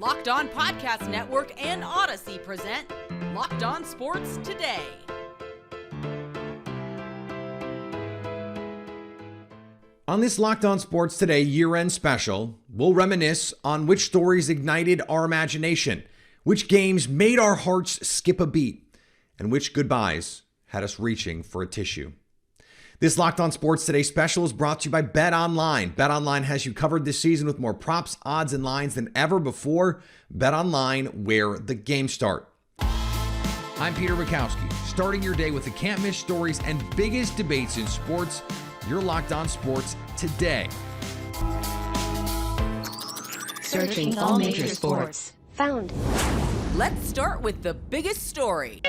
Locked On Podcast Network and Odyssey present Locked On Sports Today. On this Locked On Sports Today year-end special, we'll reminisce on which stories ignited our imagination, which games made our hearts skip a beat, and which goodbyes had us reaching for a tissue. This Locked On Sports Today special is brought to you by BetOnline. BetOnline has you covered this season with more props, odds, and lines than ever before. BetOnline, where the games start. I'm Peter Bukowski, starting your day with the can't-miss stories and biggest debates in sports. You're Locked On Sports Today. Searching all major sports. Found. Let's start with the biggest story.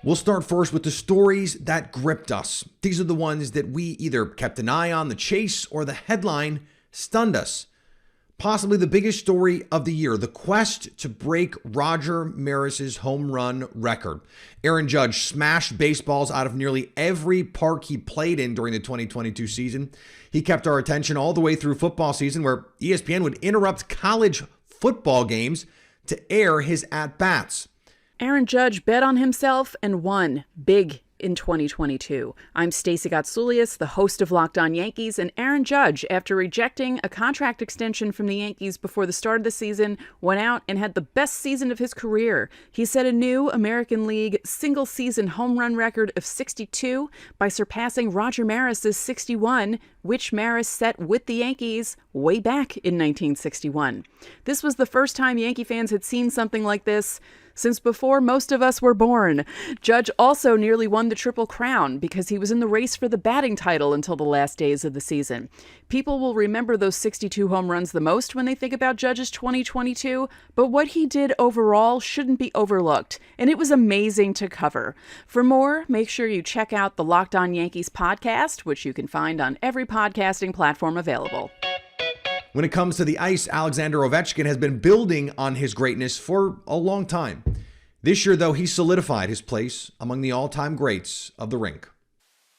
We'll start first with the stories that gripped us. These are the ones that we either kept an eye on, the chase, or the headline stunned us. Possibly the biggest story of the year, the quest to break Roger Maris's home run record. Aaron Judge smashed baseballs out of nearly every park he played in during the 2022 season. He kept our attention all the way through football season, where ESPN would interrupt college football games to air his at-bats. Aaron Judge bet on himself and won big in 2022. I'm Stacey Gotsoulias, the host of Locked On Yankees, and Aaron Judge, after rejecting a contract extension from the Yankees before the start of the season, went out and had the best season of his career. He set a new American League single-season home run record of 62 by surpassing Roger Maris's 61, which Maris set with the Yankees way back in 1961. This was the first time Yankee fans had seen something like this since before most of us were born. Judge also nearly won the Triple Crown because he was in the race for the batting title until the last days of the season. People will remember those 62 home runs the most when they think about Judge's 2022, but what he did overall shouldn't be overlooked, and it was amazing to cover. For more, make sure you check out the Locked On Yankees podcast, which you can find on every podcasting platform available. When it comes to the ice, Alexander Ovechkin has been building on his greatness for a long time. This year, though, he solidified his place among the all-time greats of the rink.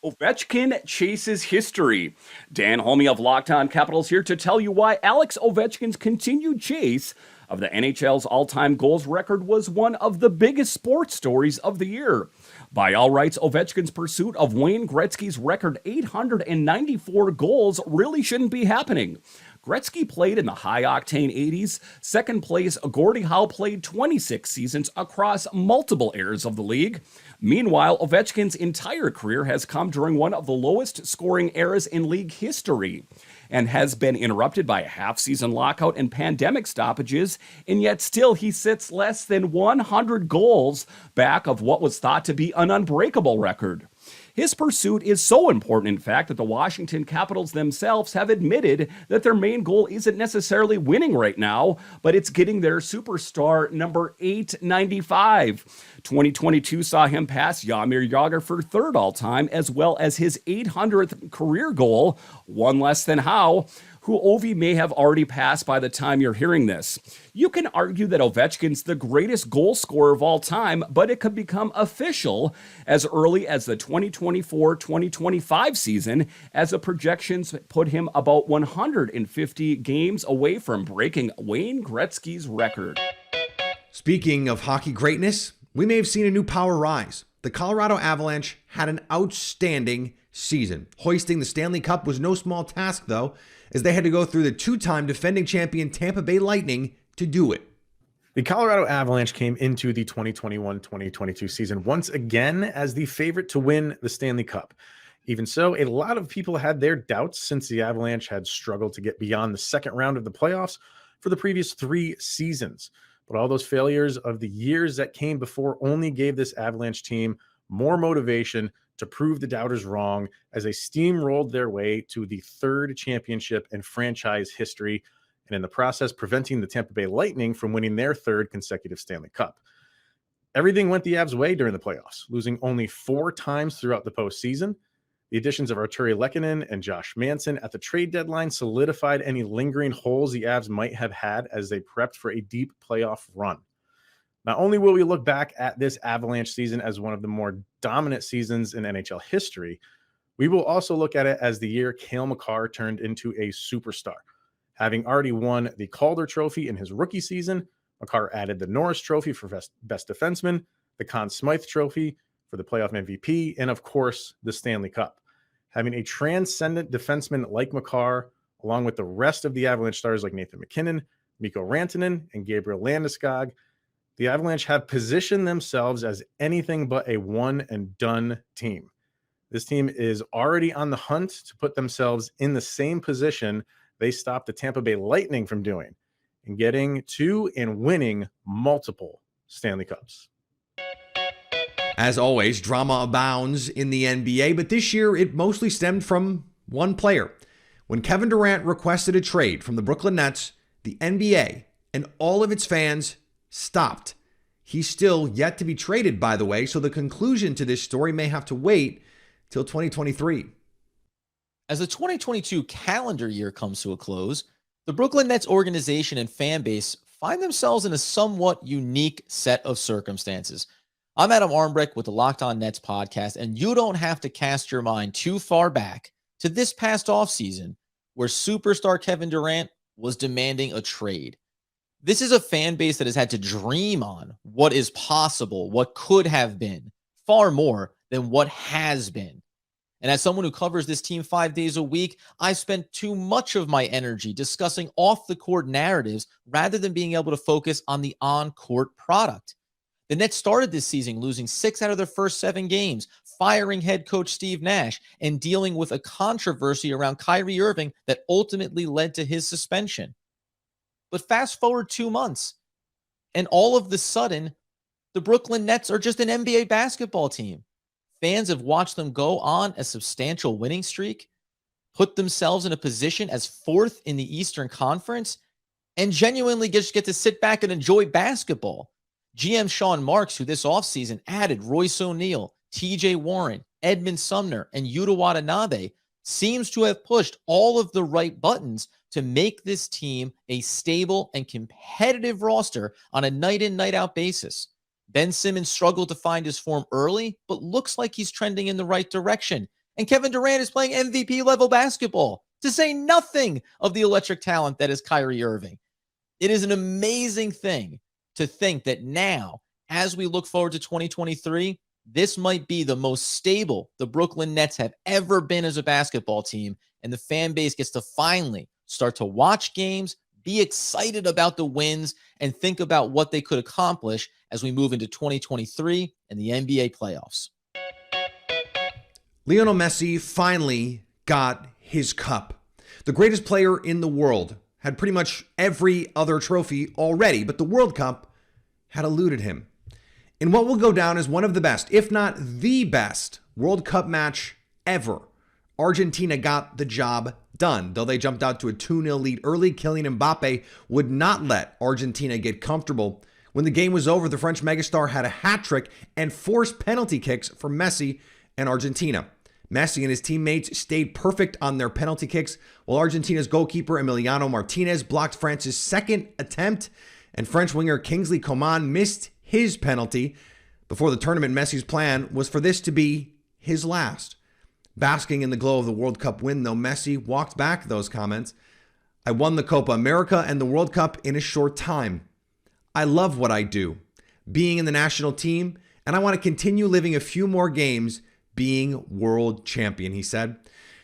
Ovechkin chases history. Dan Holme of Locked On Capitals here to tell you why Alex Ovechkin's continued chase of the NHL's all-time goals record was one of the biggest sports stories of the year. By all rights, Ovechkin's pursuit of Wayne Gretzky's record 894 goals really shouldn't be happening. Gretzky played in the high-octane 80s. Second place, Gordie Howe played 26 seasons across multiple eras of the league. Meanwhile, Ovechkin's entire career has come during one of the lowest scoring eras in league history and has been interrupted by a half-season lockout and pandemic stoppages, and yet still he sits less than 100 goals back of what was thought to be an unbreakable record. His pursuit is so important, in fact, that the Washington Capitals themselves have admitted that their main goal isn't necessarily winning right now, but it's getting their superstar number 895. 2022 saw him pass Jaromir Jagr for third all-time, as well as his 800th career goal, one less than Howe, who Ovi may have already passed by the time you're hearing this. You can argue that Ovechkin's the greatest goal scorer of all time, but it could become official as early as the 2024-2025 season, as the projections put him about 150 games away from breaking Wayne Gretzky's record. Speaking of hockey greatness, we may have seen a new power rise. The Colorado Avalanche had an outstanding season. Hoisting the Stanley Cup was no small task, though, as they had to go through the two-time defending champion Tampa Bay Lightning to do it. The Colorado Avalanche came into the 2021-2022 season once again as the favorite to win the Stanley Cup. Even so, a lot of people had their doubts since the Avalanche had struggled to get beyond the second round of the playoffs for the previous 3 seasons. But all those failures of the years that came before only gave this Avalanche team more motivation to prove the doubters wrong as they steamrolled their way to the 3rd championship in franchise history, and in the process preventing the Tampa Bay Lightning from winning their 3rd consecutive Stanley Cup. Everything went the Avs' way during the playoffs, losing only 4 times throughout the postseason. The additions of Arturi Lehkonen and Josh Manson at the trade deadline solidified any lingering holes the Avs might have had as they prepped for a deep playoff run. Not only will we look back at this Avalanche season as one of the more dominant seasons in NHL history, we will also look at it as the year Cale Makar turned into a superstar. Having already won the Calder Trophy in his rookie season, Makar added the Norris Trophy for best defenseman, the Conn Smythe Trophy for the playoff MVP, and of course, the Stanley Cup. Having a transcendent defenseman like Makar, along with the rest of the Avalanche stars like Nathan MacKinnon, Mikko Rantanen, and Gabriel Landeskog, the Avalanche have positioned themselves as anything but a one-and-done team. This team is already on the hunt to put themselves in the same position they stopped the Tampa Bay Lightning from doing, and getting to and winning multiple Stanley Cups. As always, drama abounds in the NBA, but this year it mostly stemmed from one player. When Kevin Durant requested a trade from the Brooklyn Nets, the NBA and all of its fans stopped. He's still yet to be traded, by the way, so the conclusion to this story may have to wait till 2023. As the 2022 calendar year comes to a close, the Brooklyn Nets organization and fan base find themselves in a somewhat unique set of circumstances. I'm Adam Armbrecht with the Locked On Nets podcast, and you don't have to cast your mind too far back to this past offseason where superstar Kevin Durant was demanding a trade. This is a fan base that has had to dream on what is possible, what could have been, far more than what has been. And as someone who covers this team 5 days a week, I spent too much of my energy discussing off-the-court narratives rather than being able to focus on the on-court product. The Nets started this season losing 6 out of their first 7 games, firing head coach Steve Nash, and dealing with a controversy around Kyrie Irving that ultimately led to his suspension. But fast forward 2 months, and all of the sudden, the Brooklyn Nets are just an NBA basketball team. Fans have watched them go on a substantial winning streak, put themselves in a position as 4th in the Eastern Conference, and genuinely just get to sit back and enjoy basketball. GM Sean Marks, who this offseason added Royce O'Neal, TJ Warren, Edmund Sumner, and Yuta Watanabe, seems to have pushed all of the right buttons to make this team a stable and competitive roster on a night-in, night-out basis. Ben Simmons struggled to find his form early, but looks like he's trending in the right direction. And Kevin Durant is playing MVP-level basketball, to say nothing of the electric talent that is Kyrie Irving. It is an amazing thing to think that now, as we look forward to 2023, this might be the most stable the Brooklyn Nets have ever been as a basketball team, and the fan base gets to finally start to watch games, be excited about the wins, and think about what they could accomplish as we move into 2023 and the NBA playoffs. Lionel Messi finally got his cup. The greatest player in the world had pretty much every other trophy already, but the World Cup had eluded him. In what will go down as one of the best, if not the best, World Cup match ever, Argentina got the job done. Though they jumped out to a 2-0 lead early, Kylian Mbappe would not let Argentina get comfortable. When the game was over, the French megastar had a hat trick and forced penalty kicks for Messi and Argentina. Messi and his teammates stayed perfect on their penalty kicks, while Argentina's goalkeeper Emiliano Martinez blocked France's second attempt, and French winger Kingsley Coman missed his penalty. Before the tournament, Messi's plan was for this to be his last. Basking in the glow of the World Cup win, though, Messi walked back those comments. I won the Copa America and the World Cup in a short time. I love what I do, being in the national team, and I want to continue living a few more games being world champion, he said.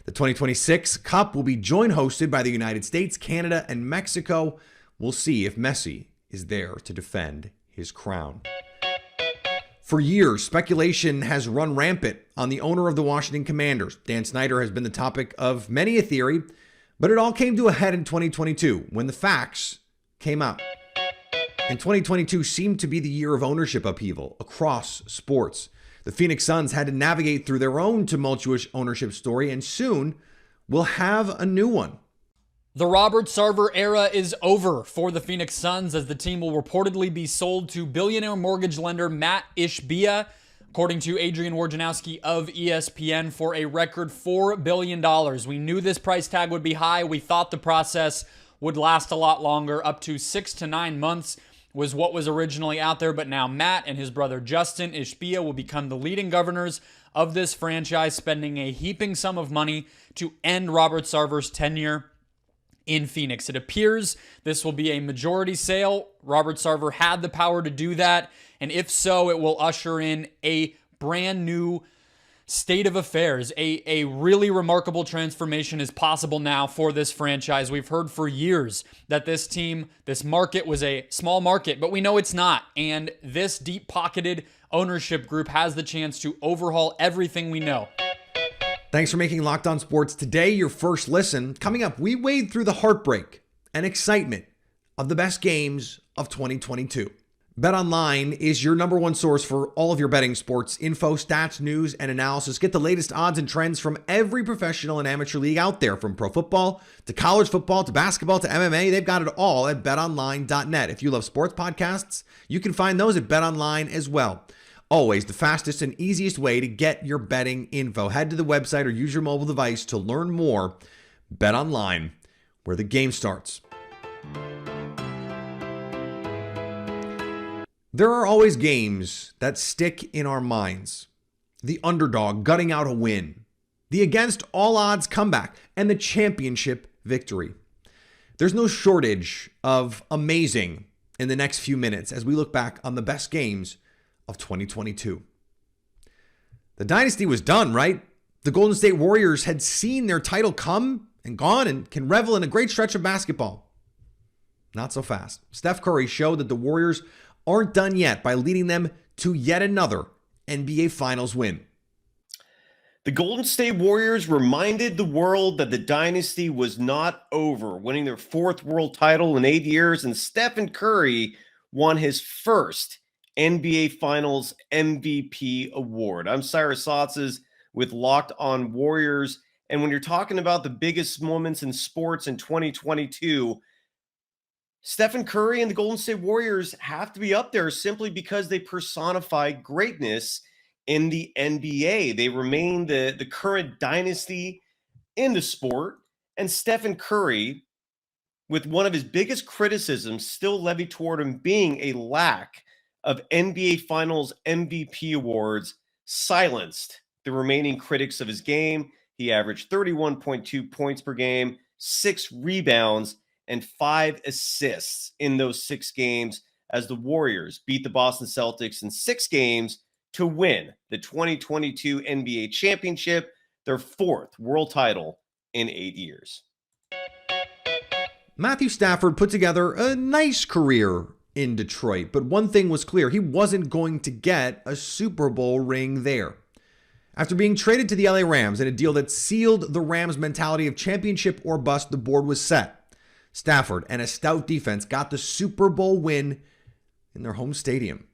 The 2026 Cup will be joint hosted by the United States, Canada, and Mexico. We'll see if Messi is there to defend his crown. For years, speculation has run rampant on the owner of the Washington Commanders. Dan Snyder has been the topic of many a theory, but it all came to a head in 2022 when the facts came out. And 2022 seemed to be the year of ownership upheaval across sports. The Phoenix Suns had to navigate through their own tumultuous ownership story, and soon we'll have a new one. The Robert Sarver era is over for the Phoenix Suns, as the team will reportedly be sold to billionaire mortgage lender Matt Ishbia, according to Adrian Wojnarowski of ESPN, for a record $4 billion. We knew this price tag would be high. We thought the process would last a lot longer. Up to 6 to 9 months was what was originally out there, but now Matt and his brother Justin Ishbia will become the leading governors of this franchise, spending a heaping sum of money to end Robert Sarver's tenure in Phoenix. It appears this will be a majority sale. Robert Sarver had the power to do that, and if so, it will usher in a brand new state of affairs. A really remarkable transformation is possible now for this franchise. We've heard for years that this team, this market was a small market, but we know it's not. And this deep-pocketed ownership group has the chance to overhaul everything we know. Thanks for making Locked On Sports today your first listen. Coming up, we wade through the heartbreak and excitement of the best games of 2022. BetOnline is your number one source for all of your betting sports info, stats, news, and analysis. Get the latest odds and trends from every professional and amateur league out there, from pro football to college football to basketball to MMA. They've got it all at betonline.net. If you love sports podcasts, you can find those at BetOnline as well. Always the fastest and easiest way to get your betting info. Head to the website or use your mobile device to learn more. BetOnline, where the game starts. There are always games that stick in our minds. The underdog gutting out a win, the against all odds comeback, and the championship victory. There's no shortage of amazing in the next few minutes as we look back on the best games of 2022. The dynasty was done, right? The Golden State Warriors had seen their title come and gone and can revel in a great stretch of basketball. Not so fast. Steph Curry showed that the Warriors aren't done yet by leading them to yet another NBA Finals win. The Golden State Warriors reminded the world that the dynasty was not over, winning their fourth world title in 8 years, and Stephen Curry won his first NBA Finals MVP award. I'm Cyrus Sotzes with Locked On Warriors, and when you're talking about the biggest moments in sports in 2022, Stephen Curry and the Golden State Warriors have to be up there simply because they personify greatness in the NBA. They remain the current dynasty in the sport. And Stephen Curry, with one of his biggest criticisms still levied toward him being a lack of NBA Finals MVP awards, silenced the remaining critics of his game. He averaged 31.2 points per game, 6 rebounds, and 5 assists in those 6 games as the Warriors beat the Boston Celtics in 6 games to win the 2022 NBA championship, their 4th world title in 8 years. Matthew Stafford put together a nice career in Detroit, but one thing was clear: he wasn't going to get a Super Bowl ring there. After being traded to the LA Rams in a deal that sealed the Rams' mentality of championship or bust, the board was set. Stafford and a stout defense got the Super Bowl win in their home stadium.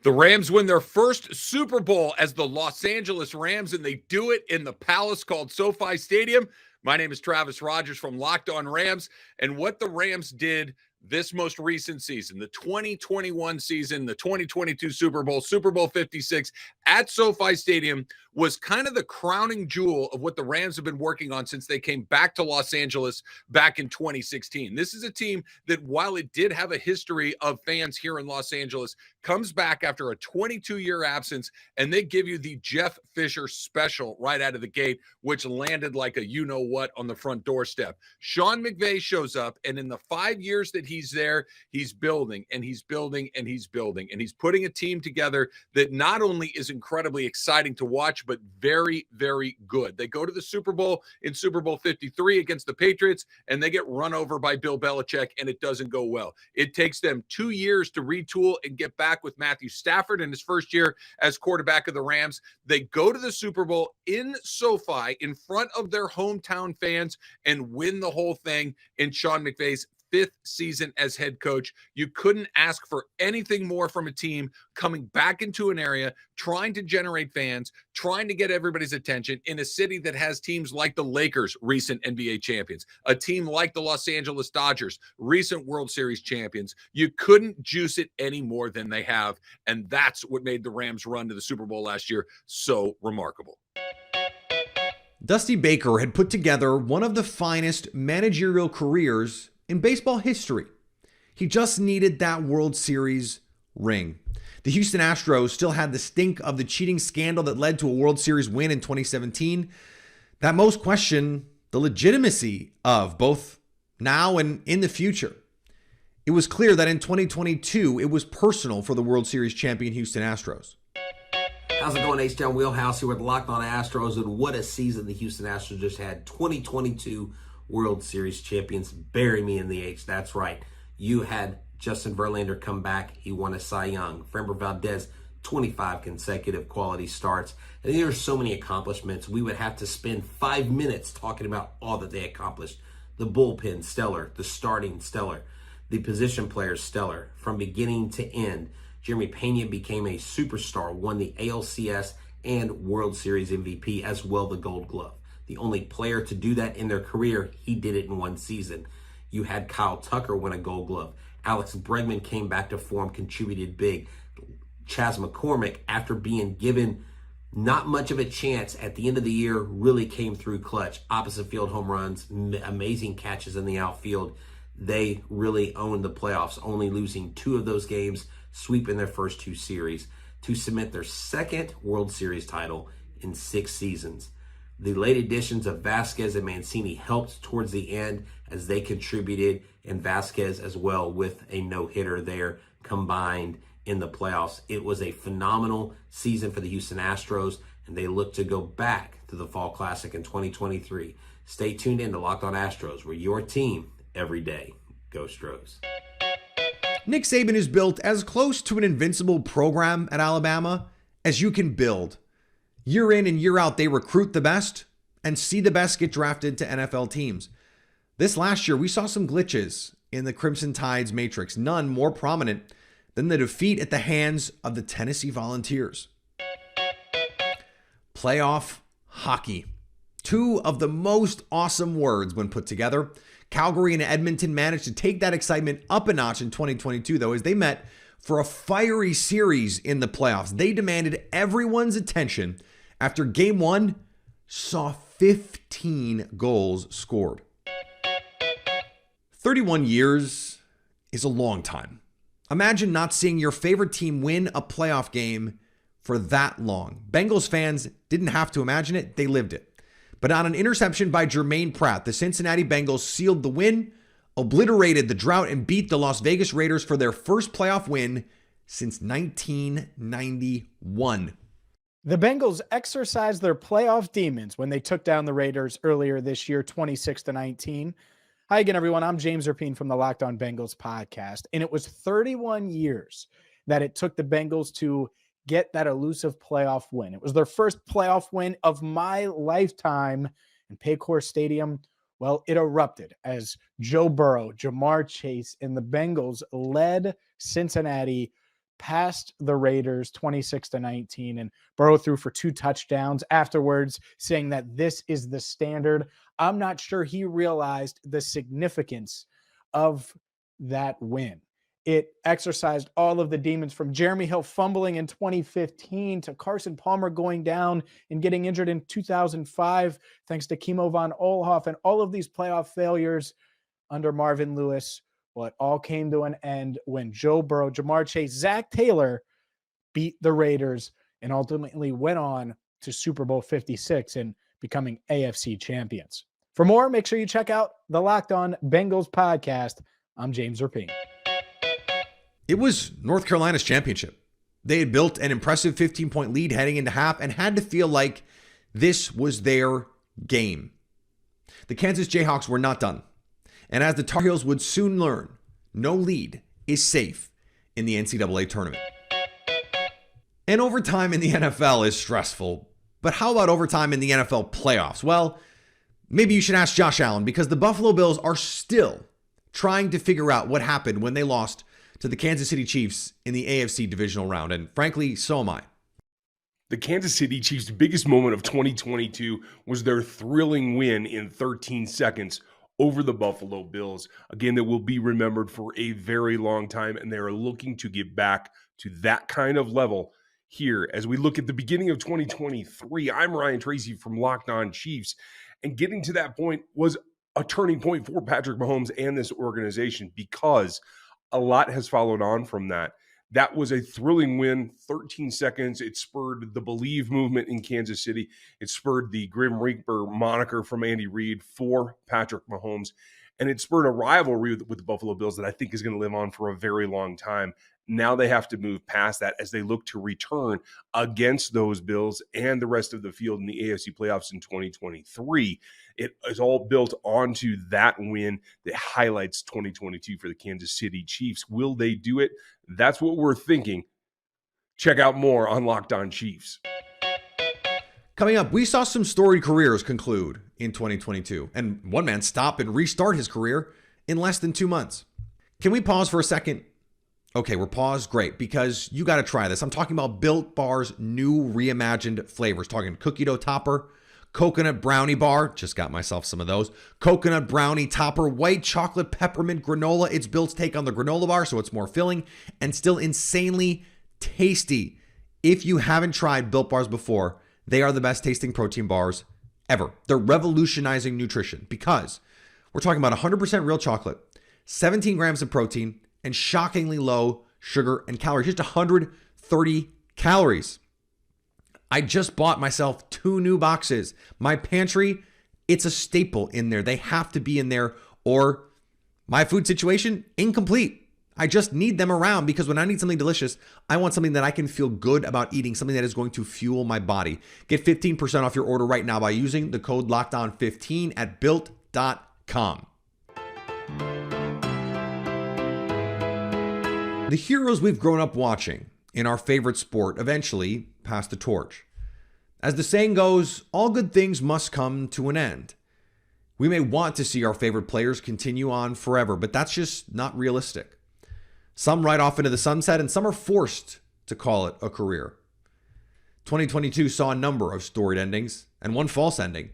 The Rams win their first Super Bowl as the Los Angeles Rams, and they do it in the palace called SoFi Stadium. My name is Travis Rogers from Locked On Rams, and what the Rams did this most recent season, the 2021 season, the 2022 Super Bowl, Super Bowl 56 at SoFi Stadium, was kind of the crowning jewel of what the Rams have been working on since they came back to Los Angeles back in 2016. This is a team that, while it did have a history of fans here in Los Angeles, comes back after a 22-year absence, and they give you the Jeff Fisher special right out of the gate, which landed like a you-know-what on the front doorstep. Sean McVay shows up, and in the 5 years that he's there, he's building, and he's building, and he's building, and he's putting a team together that not only is incredibly exciting to watch, but very, very good. They go to the Super Bowl in Super Bowl 53 against the Patriots, and they get run over by Bill Belichick, and it doesn't go well. It takes them 2 years to retool and get back with Matthew Stafford in his first year as quarterback of the Rams. They go to the Super Bowl in SoFi in front of their hometown fans and win the whole thing in Sean McVay's 5th season as head coach. You couldn't ask for anything more from a team coming back into an area, trying to generate fans, trying to get everybody's attention in a city that has teams like the Lakers, recent NBA champions, a team like the Los Angeles Dodgers, recent World Series champions. You couldn't juice it any more than they have, and that's what made the Rams run to the Super Bowl last year so remarkable. Dusty Baker had put together one of the finest managerial careers in baseball history. He just needed that World Series ring. The Houston Astros still had the stink of the cheating scandal that led to a World Series win in 2017. That most question the legitimacy of both now and in the future. It was clear that in 2022, it was personal for the World Series champion Houston Astros. How's it going, H-Town Wheelhouse here with Locked On Astros, and what a season the Houston Astros just had. 2022 World Series champions. Bury me in the H. That's right. You had Justin Verlander come back. He won a Cy Young. Framber Valdez, 25 consecutive quality starts. And there are so many accomplishments. We would have to spend 5 minutes talking about all that they accomplished. The bullpen, stellar. The starting, stellar. The position players, stellar. From beginning to end, Jeremy Pena became a superstar, won the ALCS and World Series MVP, as well the Gold Glove. The only player to do that in their career, he did it in one season. You had Kyle Tucker win a Gold Glove. Alex Bregman came back to form, contributed big. Chas McCormick, after being given not much of a chance at the end of the year, really came through clutch. Opposite field home runs, amazing catches in the outfield. They really owned the playoffs, only losing 2 of those games, sweeping their first 2 series to cement their second World Series title in 6 seasons. The late additions of Vasquez and Mancini helped towards the end as they contributed, and Vasquez as well with a no-hitter there combined in the playoffs. It was a phenomenal season for the Houston Astros, and they look to go back to the Fall Classic in 2023. Stay tuned in to Locked On Astros, where your team every day. Go Stros. Nick Saban is built as close to an invincible program at Alabama as you can build. Year in and year out, they recruit the best and see the best get drafted to NFL teams. This last year, we saw some glitches in the Crimson Tide's matrix, none more prominent than the defeat at the hands of the Tennessee Volunteers. Playoff hockey. 2 of the most awesome words when put together. Calgary and Edmonton managed to take that excitement up a notch in 2022, though, as they met for a fiery series in the playoffs. They demanded everyone's attention after Game 1 saw 15 goals scored. 31 years is a long time. Imagine not seeing your favorite team win a playoff game for that long. Bengals fans didn't have to imagine it, they lived it. But on an interception by Jermaine Pratt, the Cincinnati Bengals sealed the win, obliterated the drought, and beat the Las Vegas Raiders for their first playoff win since 1991. The Bengals exercised their playoff demons when they took down the Raiders earlier this year, 26-19. Hi again, everyone. I'm James Rapien from the Locked On Bengals podcast, and it was 31 years that it took the Bengals to get that elusive playoff win. It was their first playoff win of my lifetime, and Paycor Stadium, well, it erupted as Joe Burrow, Jamar Chase, and the Bengals led Cincinnati past the Raiders 26-19, and Burrow threw for 2 touchdowns afterwards, saying that this is the standard. I'm not sure he realized the significance of that win. It exercised all of the demons, from Jeremy Hill fumbling in 2015 to Carson Palmer going down and getting injured in 2005, thanks to Kimo von Oelhoff, and all of these playoff failures under Marvin Lewis. Well, it all came to an end when Joe Burrow, Jamar Chase, Zach Taylor beat the Raiders and ultimately went on to Super Bowl 56 and becoming AFC champions. For more, make sure you check out the Locked On Bengals podcast. I'm James Rapien. It was North Carolina's championship. They had built an impressive 15-point lead heading into half and had to feel like this was their game. The Kansas Jayhawks were not done. And as the Tar Heels would soon learn, no lead is safe in the NCAA tournament. And overtime in the NFL is stressful. But how about overtime in the NFL playoffs? Well, maybe you should ask Josh Allen, because the Buffalo Bills are still trying to figure out what happened when they lost to the Kansas City Chiefs in the AFC divisional round. And frankly, so am I. The Kansas City Chiefs' biggest moment of 2022 was their thrilling win in 13 seconds over the Buffalo Bills. Again, that will be remembered for a very long time, and they are looking to get back to that kind of level here. As we look at the beginning of 2023, I'm Ryan Tracy from Locked On Chiefs, and getting to that point was a turning point for Patrick Mahomes and this organization, because a lot has followed on from that. That was a thrilling win, 13 seconds. It spurred the Believe movement in Kansas City. It spurred the Grim Reaper moniker from Andy Reid for Patrick Mahomes. And it spurred a rivalry with the Buffalo Bills that I think is going to live on for a very long time. Now they have to move past that as they look to return against those Bills and the rest of the field in the AFC playoffs in 2023. It is all built onto that win that highlights 2022 for the Kansas City Chiefs. Will they do it? That's what we're thinking. Check out more on Locked On Chiefs. Coming up, we saw some storied careers conclude in 2022, and one man stop and restart his career in less than 2 months. Can we pause for a second? Okay, we're paused. Great, because you got to try this. I'm talking about Built Bar's new reimagined flavors. Talking cookie dough topper, coconut brownie bar. Just got myself some of those. Coconut brownie topper, white chocolate peppermint granola. It's Built's take on the granola bar, so it's more filling and still insanely tasty. If you haven't tried Built Bars before, they are the best tasting protein bars ever. They're revolutionizing nutrition because we're talking about 100% real chocolate, 17 grams of protein, and shockingly low sugar and calories, just 130 calories. I just bought myself 2 new boxes. My pantry, it's a staple in there. They have to be in there or my food situation, incomplete. I just need them around because when I need something delicious, I want something that I can feel good about eating, something that is going to fuel my body. Get 15% off your order right now by using the code LOCKEDON15 at built.com. The heroes we've grown up watching in our favorite sport eventually pass the torch. As the saying goes, all good things must come to an end. We may want to see our favorite players continue on forever, but that's just not realistic. Some ride off into the sunset and some are forced to call it a career. 2022 saw a number of storied endings and one false ending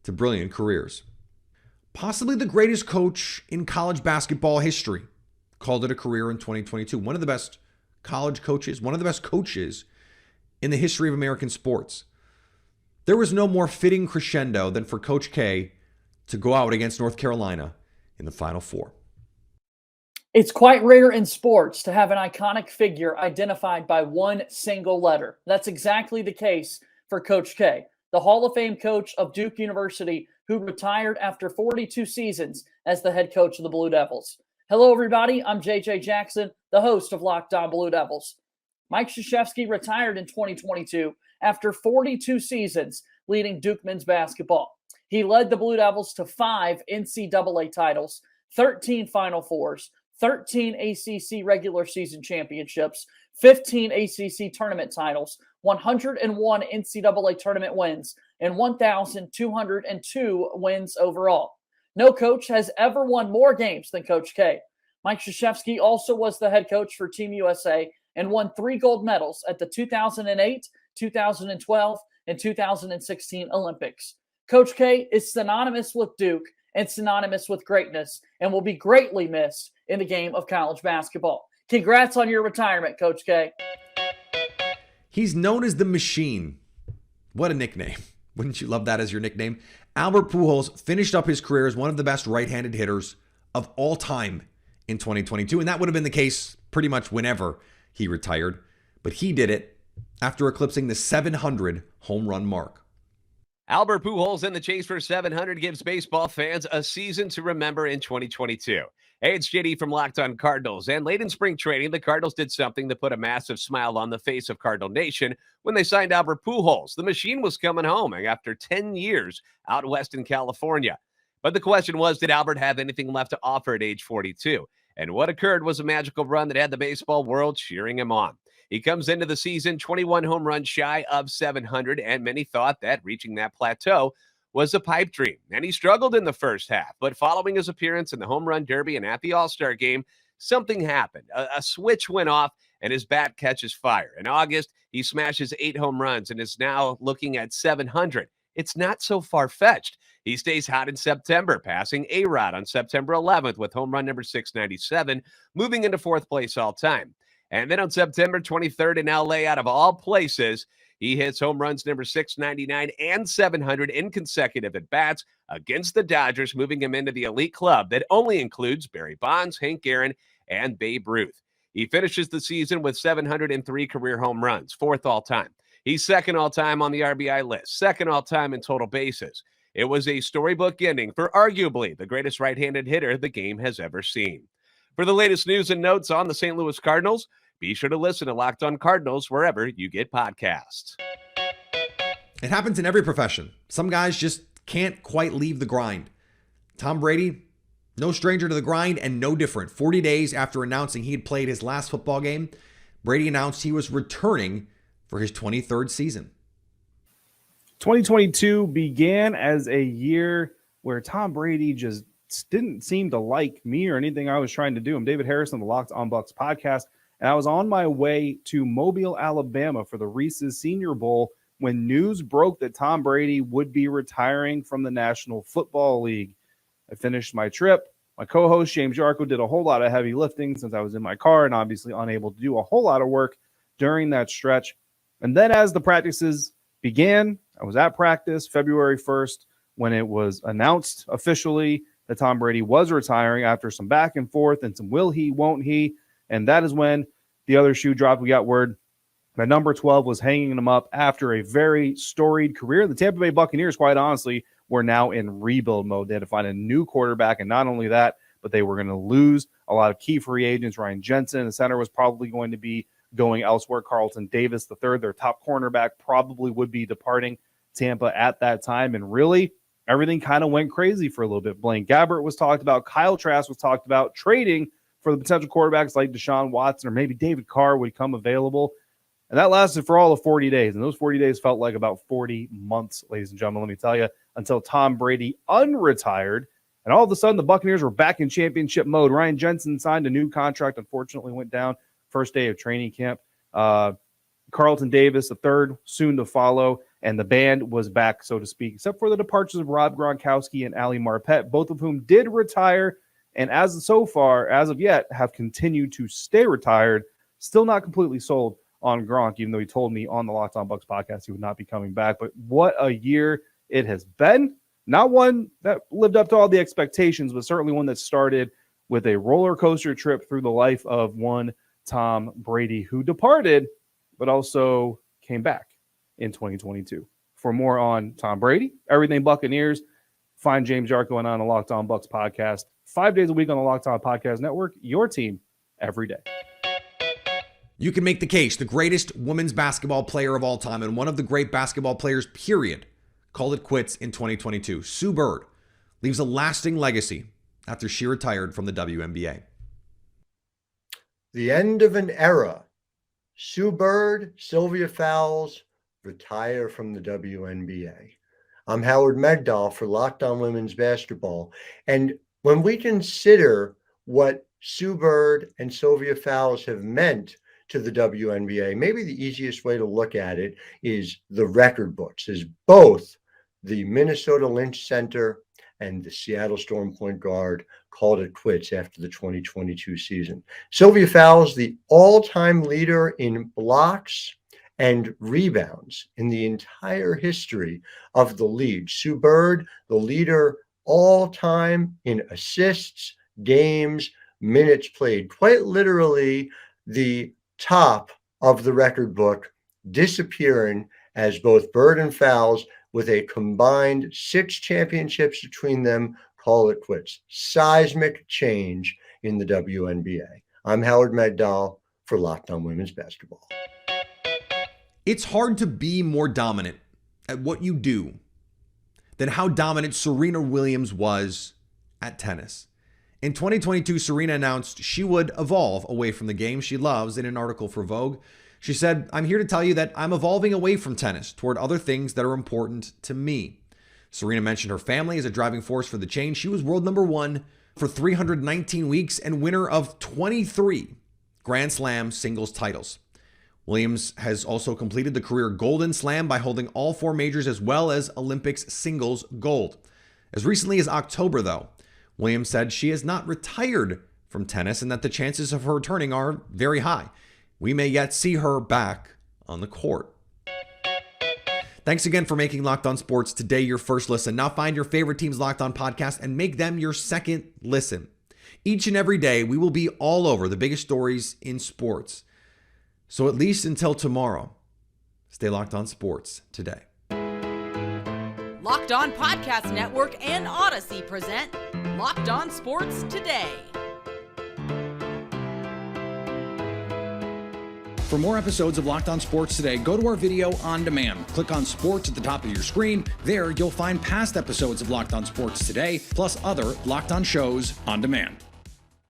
to brilliant careers. Possibly the greatest coach in college basketball history called it a career in 2022. One of the best college coaches, one of the best coaches in the history of American sports. There was no more fitting crescendo than for Coach K to go out against North Carolina in the Final Four. It's quite rare in sports to have an iconic figure identified by one single letter. That's exactly the case for Coach K, the Hall of Fame coach of Duke University who retired after 42 seasons as the head coach of the Blue Devils. Hello, everybody. I'm JJ Jackson, the host of Locked On Blue Devils. Mike Krzyzewski retired in 2022 after 42 seasons leading Duke men's basketball. He led the Blue Devils to 5 NCAA titles, 13 Final Fours, 13 ACC regular season championships, 15 ACC tournament titles, 101 NCAA tournament wins, and 1,202 wins overall. No coach has ever won more games than Coach K. Mike Krzyzewski also was the head coach for Team USA and won 3 gold medals at the 2008, 2012, and 2016 Olympics. Coach K is synonymous with Duke and synonymous with greatness and will be greatly missed in the game of college basketball. Congrats on your retirement, Coach K. He's known as the Machine. What a nickname. Wouldn't you love that as your nickname? Albert Pujols finished up his career as one of the best right-handed hitters of all time in 2022, and that would have been the case pretty much whenever he retired. But he did it after eclipsing the 700 home run mark. Albert Pujols in the chase for 700 gives baseball fans a season to remember in 2022. Hey, it's JD from Locked On Cardinals. And late in spring training, the Cardinals did something to put a massive smile on the face of Cardinal Nation when they signed Albert Pujols. The machine was coming home after 10 years out west in California. But the question was, did Albert have anything left to offer at age 42? And what occurred was a magical run that had the baseball world cheering him on. He comes into the season 21 home runs shy of 700, and many thought that reaching that plateau was a pipe dream. And he struggled in the first half, but following his appearance in the Home Run Derby and at the All-Star Game, something happened. A switch went off, and his bat catches fire. In August, he smashes 8 home runs and is now looking at 700. It's not so far-fetched. He stays hot in September, passing A-Rod on September 11th with home run number 697, moving into 4th place all-time. And then on September 23rd in LA, out of all places, he hits home runs number 699 and 700 in consecutive at-bats against the Dodgers, moving him into the elite club that only includes Barry Bonds, Hank Aaron, and Babe Ruth. He finishes the season with 703 career home runs, 4th all-time. He's 2nd all-time on the RBI list, 2nd all-time in total bases. It was a storybook ending for arguably the greatest right-handed hitter the game has ever seen. For the latest news and notes on the St. Louis Cardinals, be sure to listen to Locked On Cardinals wherever you get podcasts. It happens in every profession. Some guys just can't quite leave the grind. Tom Brady, no stranger to the grind and no different. 40 days after announcing he had played his last football game, Brady announced he was returning for his 23rd season. 2022 began as a year where Tom Brady just didn't seem to like me or anything I was trying to do. I'm David Harrison, the Locked On Bucs podcast, and I was on my way to Mobile, Alabama for the Reese's Senior Bowl when news broke that Tom Brady would be retiring from the National Football League. I finished my trip. My co-host, James Yarcho, did a whole lot of heavy lifting since I was in my car and obviously unable to do a whole lot of work during that stretch. And then as the practices began, I was at practice February 1st when it was announced officially that Tom Brady was retiring after some back and forth and some will he, won't he. And that is when the other shoe dropped. We got word that number 12 was hanging him up after a very storied career. The Tampa Bay Buccaneers, quite honestly, were now in rebuild mode. They had to find a new quarterback, and not only that, but they were going to lose a lot of key free agents. Ryan Jensen, the center, was probably going to be going elsewhere. Carlton Davis III, their top cornerback, probably would be departing Tampa at that time. And really, everything kind of went crazy for a little bit. Blaine Gabbert was talked about. Kyle Trask was talked about trading for the potential quarterbacks like Deshaun Watson or maybe David Carr would come available. And that lasted for all of 40 days. And those 40 days felt like about 40 months, ladies and gentlemen, let me tell you, until Tom Brady unretired. And all of a sudden, the Buccaneers were back in championship mode. Ryan Jensen signed a new contract, unfortunately went down first day of training camp. Carlton Davis, the third, soon to follow. And the band was back, so to speak, except for the departures of Rob Gronkowski and Ali Marpet, both of whom did retire. And as of yet, have continued to stay retired. Still not completely sold on Gronk, even though he told me on the Locked On Bucs podcast he would not be coming back. But what a year it has been. Not one that lived up to all the expectations, but certainly one that started with a roller coaster trip through the life of one Tom Brady, who departed, but also came back in 2022. For more on Tom Brady, everything Buccaneers, find James Yarcho on the Locked On Bucs podcast 5 days a week on the Locked On Podcast Network, your team every day. You can make the case the greatest women's basketball player of all time and one of the great basketball players, period, called it quits in 2022. Sue Bird leaves a lasting legacy after she retired from the WNBA. The end of an era. Sue Bird, Sylvia Fowles retire from the WNBA. I'm Howard Megdal for Locked On Women's Basketball. And when we consider what Sue Bird and Sylvia Fowles have meant to the WNBA, maybe the easiest way to look at it is the record books, as both the Minnesota Lynch Center and the Seattle Storm point guard called it quits after the 2022 season. Sylvia Fowles, the all-time leader in blocks and rebounds in the entire history of the league. Sue Bird, the leader all-time in assists, games, minutes played, quite literally the top of the record book, disappearing as both Bird and Fowles, with a combined 6 championships between them, call it quits. Seismic change in the WNBA. I'm Howard Megdal for Locked On Women's Basketball. It's hard to be more dominant at what you do than how dominant Serena Williams was at tennis. In 2022, Serena announced she would evolve away from the game she loves in an article for Vogue. She said, "I'm here to tell you that I'm evolving away from tennis toward other things that are important to me." Serena mentioned her family as a driving force for the change. She was world number 1 for 319 weeks and winner of 23 Grand Slam singles titles. Williams has also completed the career Golden Slam by holding all 4 majors as well as Olympics singles gold. As recently as October, though, Williams said she has not retired from tennis and that the chances of her returning are very high. We may yet see her back on the court. Thanks again for making Locked On Sports today your first listen. Now find your favorite team's Locked On podcast and make them your second listen. Each and every day, we will be all over the biggest stories in sports. So at least until tomorrow, stay locked on sports today. Locked On Podcast Network and Odyssey present Locked On Sports Today. For more episodes of Locked On Sports Today, go to our video on demand. Click on Sports at the top of your screen. There, you'll find past episodes of Locked On Sports Today, plus other Locked On shows on demand.